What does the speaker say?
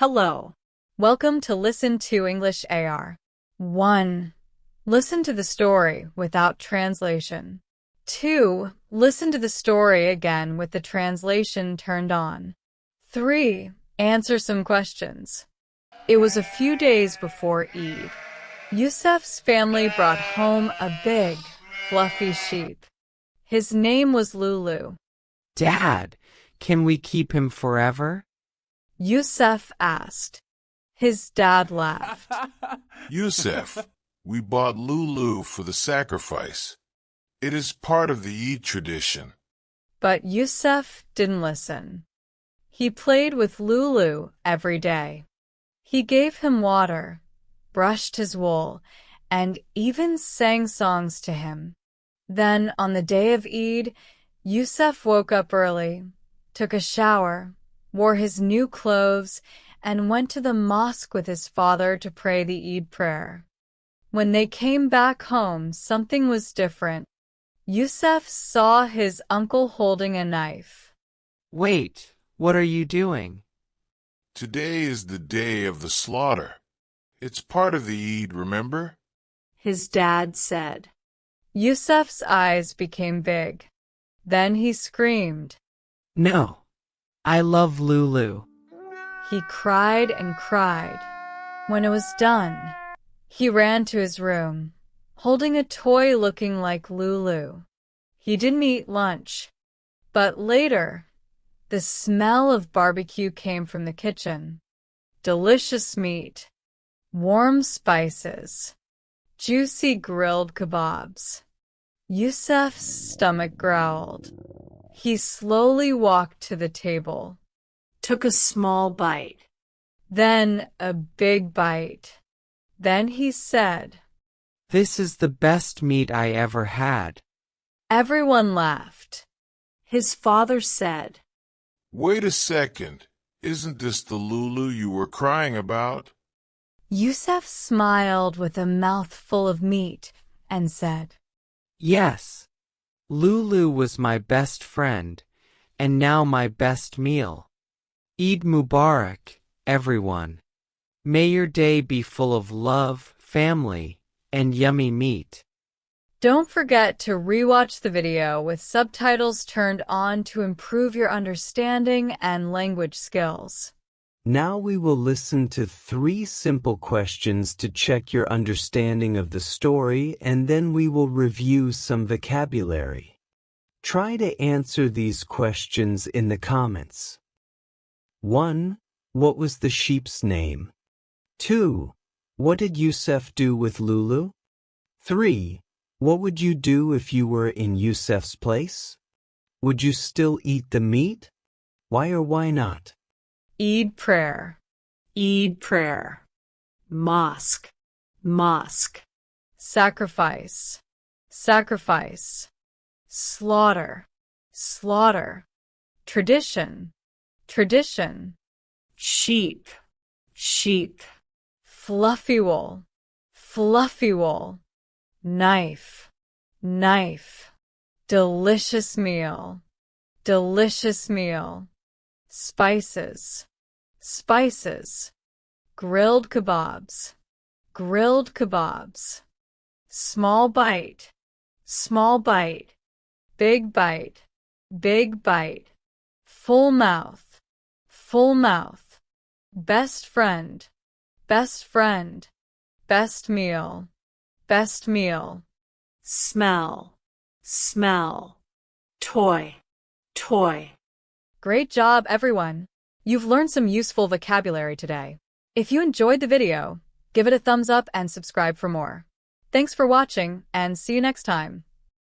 Hello. Welcome to Listen to English AR. 1. Listen to the story without translation. 2. Listen to the story again with the translation turned on. 3. Answer some questions. It was a few days before Eid. Yusuf's family brought home a big, fluffy sheep. His name was Lulu. Dad, can we keep him forever? Yusuf asked. His dad laughed. Yusuf, we bought Lulu for the sacrifice. It is part of the Eid tradition. But Yusuf didn't listen. He played with Lulu every day. He gave him water, brushed his wool, and even sang songs to him. Then, on the day of Eid, Yusuf woke up early, took a shower, wore his new clothes, and went to the mosque with his father to pray the Eid prayer. When they came back home, something was different. Yusuf saw his uncle holding a knife. Wait, what are you doing? Today is the day of the slaughter. It's part of the Eid, remember? His dad said. Yusuf's eyes became big. Then he screamed. No, I love Lulu. He cried and cried. When it was done, he ran to his room, holding a toy looking like Lulu. He didn't eat lunch, but later, the smell of barbecue came from the kitchen. Delicious meat, warm spices, juicy grilled kebabs. Yusuf's stomach growled. He slowly walked to the table, took a small bite, then a big bite. Then he said, This is the best meat I ever had. Everyone laughed. His father said, Wait a second. Isn't this the Lulu you were crying about? Yusuf smiled with a mouth full of meat and said, Yes, Lulu was my best friend, and now my best meal. Eid Mubarak, everyone. May your day be full of love, family, and yummy meat. Don't forget to rewatch the video with subtitles turned on to improve your understanding and language skills. Now we will listen to 3 simple questions to check your understanding of the story, and then we will review some vocabulary. Try to answer these questions in the comments. 1. What was the sheep's name? 2. What did Yusuf do with Lulu? 3. What would you do if you were in Yusuf's place? Would you still eat the meat? Why or why not? Eid prayer, Eid prayer. Mosque, mosque. Sacrifice, sacrifice. Slaughter, slaughter. Tradition, tradition. Sheep, sheep. Fluffy wool, fluffy wool. Knife, knife. Delicious meal, delicious meal. Spices, spices. Grilled kebabs, grilled kebabs. Small bite, small bite. Big bite, big bite. Full mouth, full mouth. Best friend, best friend. Best meal, best meal. Smell, smell. Toy, toy. Great job, everyone! You've learned some useful vocabulary today. If you enjoyed the video, give it a thumbs up and subscribe for more. Thanks for watching, and see you next time.